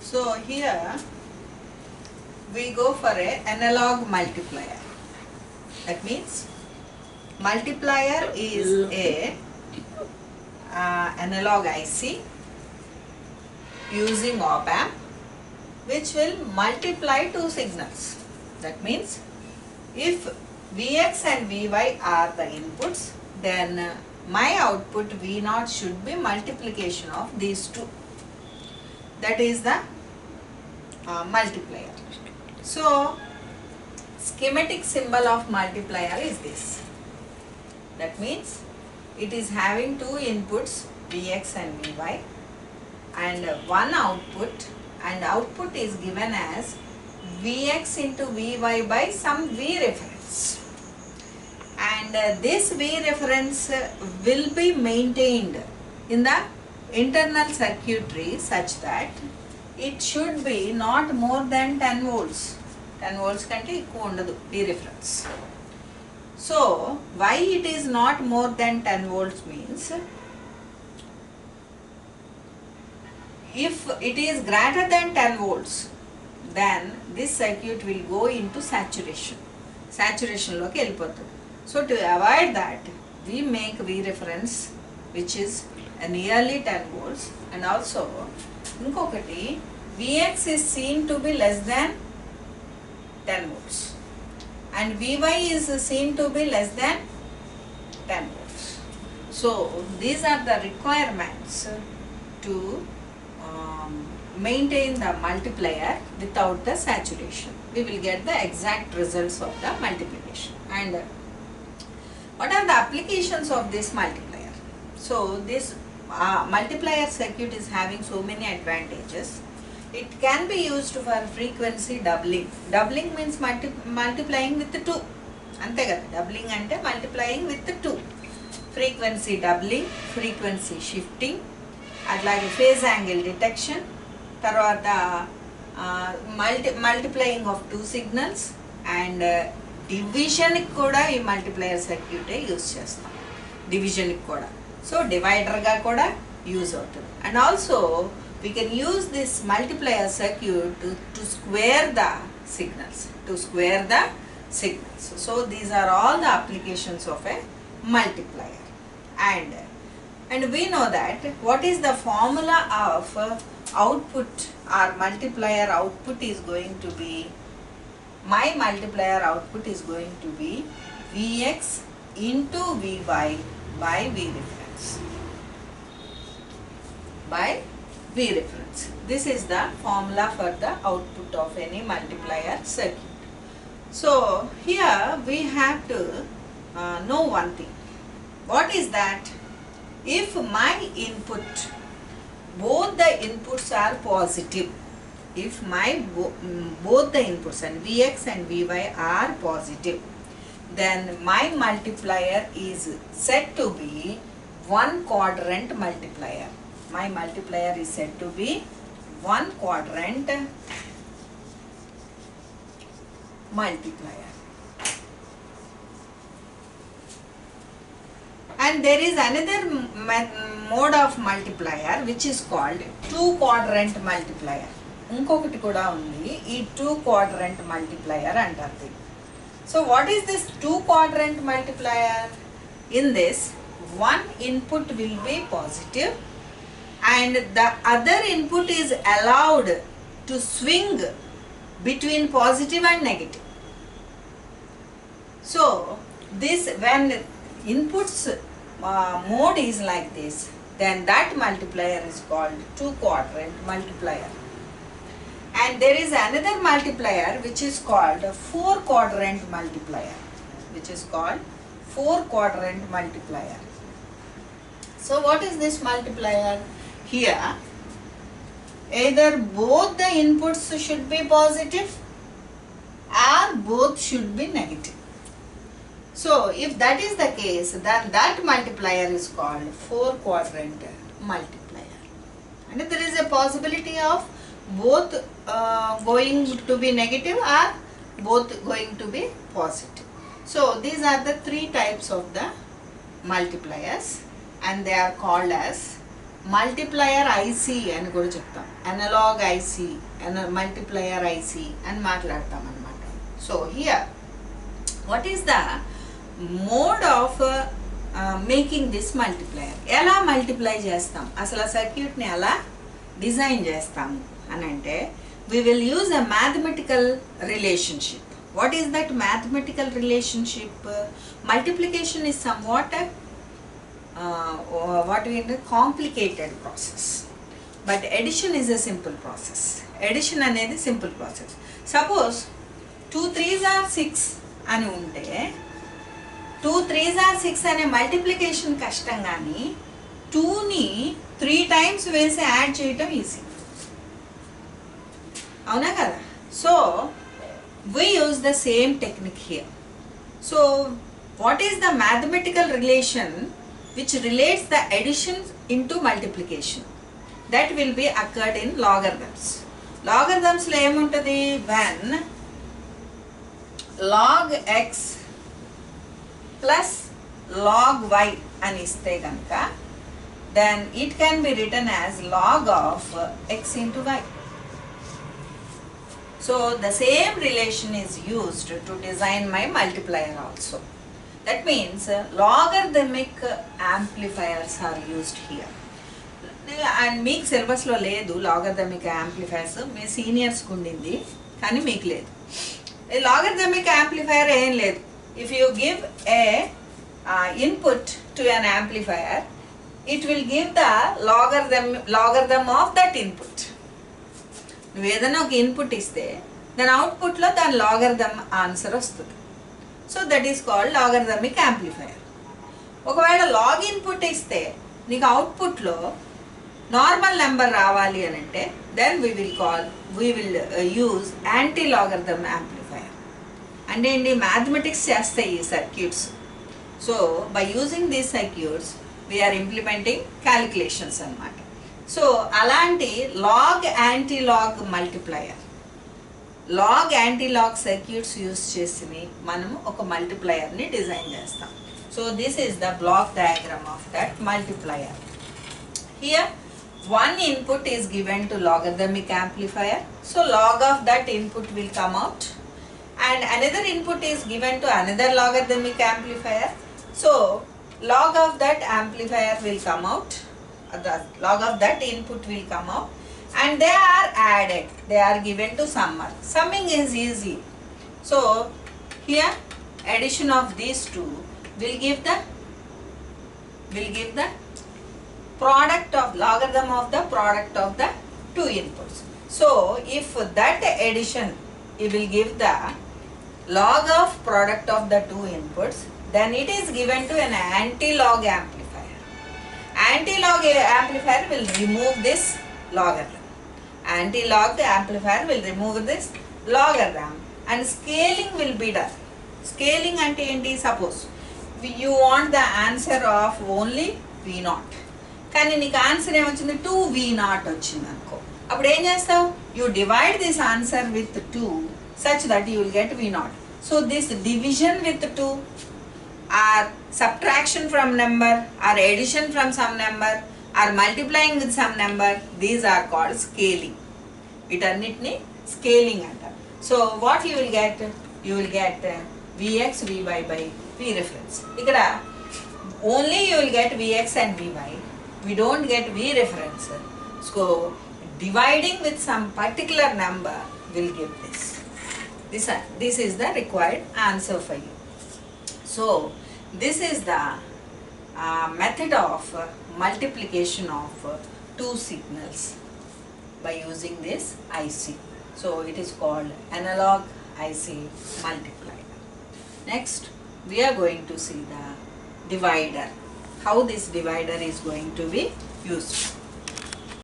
So here we go for a analog multiplier. That means multiplier is a analog IC using op amp which will multiply two signals. That means if Vx and Vy are the inputs, then my output V0 should be multiplication of these two. That is the multiplier. So schematic symbol of multiplier is this. That means it is having two inputs Vx and Vy and one output, and output is given as Vx into Vy by some V reference, and this V reference will be maintained in the internal circuitry such that it should be not more than 10 volts. 10 volts కంటే ఎక్కువ ఉండదు V reference. So why it is not more than 10 volts means, if it is greater than 10 volts, then this circuit will go into saturation. Saturation loki వెళ్ళిపోతుంది. So to avoid that, we make V reference which is nearly 10 volts, and also ఇంకొకటి Vx is seen to be less than 10 volts and Vy is seen to be less than 10 volts. So these are the requirements to maintain the multiplier without the saturation. We will get the exact results of the multiplication. And what are the applications of this multiplier? So this multiplier circuit is having so many advantages. It can be used for frequency doubling. Doubling means multiplying with 2. ante kada, doubling ante multiplying with 2. Frequency doubling, frequency shifting, అట్లాగే phase angle detection, తర్వాత multiplying of two signals, and division కి కూడా ఈ multiplier circuit use చేస్తాం. Division కి కూడా, so divider గా కూడా యూజ్ అవుతుంది. And also we can use this multiplier circuit to square the signals. So these are all the applications of a multiplier. And we know that what is the formula of output or multiplier output is going to be, my multiplier output is going to be Vx into Vy by V reference. This is the formula for the output of any multiplier circuit. So here we have to know one thing. What is that? If my input, both the inputs are positive, if my both the inputs and Vx and Vy are positive, then my multiplier is said to be one quadrant multiplier. My multiplier is said to be one quadrant multiplier. And there is another mode of multiplier which is called two quadrant multiplier. ఇంకొకటి కూడా ఉంది, ఈ two quadrant multiplier అంటారు. So what is this two quadrant multiplier? In this, one input will be positive and the other input is allowed to swing between positive and negative. So this, when inputs mode is like this, then that multiplier is called two quadrant multiplier. And there is another multiplier which is called four quadrant multiplier, So what is this multiplier? Here either both the inputs should be positive or both should be negative. So if that is the case, then that multiplier is called four quadrant multiplier. And there is a possibility of both going to be negative or both going to be positive. So these are the three types of the multipliers, and they are called as multiplier IC అని కూడా చెప్తాం, analogue IC, multiplier IC అని మాట్లాడతాం అన్నమాట. So here what is the mode of making this multiplier? ఎలా multiply చేస్తాం, అసలు ఆ సర్క్యూట్ని ఎలా డిజైన్ చేస్తాము అని అంటే, we will use a mathematical relationship. What is that mathematical relationship? Multiplication is somewhat what we call complicated process, but addition is a simple process. Addition అనేది simple process. Suppose 2 3s are 6 అని ఉంటే 2 3s are 6 అనే multiplication కష్టం, కానీ 2ని 3 times వేసి add చేయటం easy, అవునా కదా? So we use the same technique here. So what is the mathematical relation which relates the addition into multiplication? That will be occurred in logarithms. Logarithms lo em untadi, when log x plus log y ani iste ganaka, then it can be written as log of x into y. So the same relation is used to design my multiplier also. That means logarithmic amplifiers are used here. And మీకు సిలబస్లో లేదు logarithmic amplifiers, మీ సీనియర్స్కి ఉండింది కానీ మీకు లేదు. Logarithmic amplifier ఏం లేదు. If you give a input to an amplifier, it will give the logarithm of that input. నువ్వు ఏదైనా ఒక ఇన్పుట్ ఇస్తే దాని అవుట్పుట్లో దాని లాగరిథమ్ ఆన్సర్ వస్తుంది. So that is called logarithmic amplifier. ఒకవేళ లాగ్ ఇన్పుట్ ఇస్తే నీకు అవుట్పుట్లో నార్మల్ నెంబర్ రావాలి అని అంటే, then we will use anti logarithm amplifier. అంటే ఏంటి, మ్యాథమెటిక్స్ చేస్తాయి ఈ circuits. So by using these circuits we are implementing calculations అన్నమాట. సో అలాంటి log antilog multiplier, log antilog circuits use చేసి మనము ఒక మల్టిప్లయర్ని డిజైన్ చేస్తాం. So this is the block diagram of that multiplier. Here one input is given to logarithmic amplifier, so log of that input will come out, and another input is given to another logarithmic amplifier, so log of that amplifier will come out, the log of that input will come out, and they are added, they are given to summer. Summing is easy. So here addition of these two will give the product of logarithm of the product of the two inputs. So if that addition, it will give the log of product of the two inputs, then it is given to an anti-log amplifier. Anti-log amplifier will remove this logarithm. Anti-log amplifier will remove this logarithm, and scaling will be done. Scaling ante enti, suppose you want the answer of only V0, కానీ నీకు answer ఏమొచ్చింది 2V0 వచ్చింది అనుకో, అప్పుడు ఏం చేస్తావు, you divide this answer with 2 such that you will get V0. So this division with 2 or subtraction from number or addition from some number or multiplying with some number, these are called scaling. వీటన్నిటిని scaling అంటారు. So what you will get Vx Vy by V reference. ఇక్కడ only you will get Vx and Vy. We don't get V reference. So dividing with some particular number will give this. This is the required answer for you. So this is the method of multiplication of two signals by using this IC. So it is called analog IC multiplier. Next we are going to see the divider. How this divider is going to be used.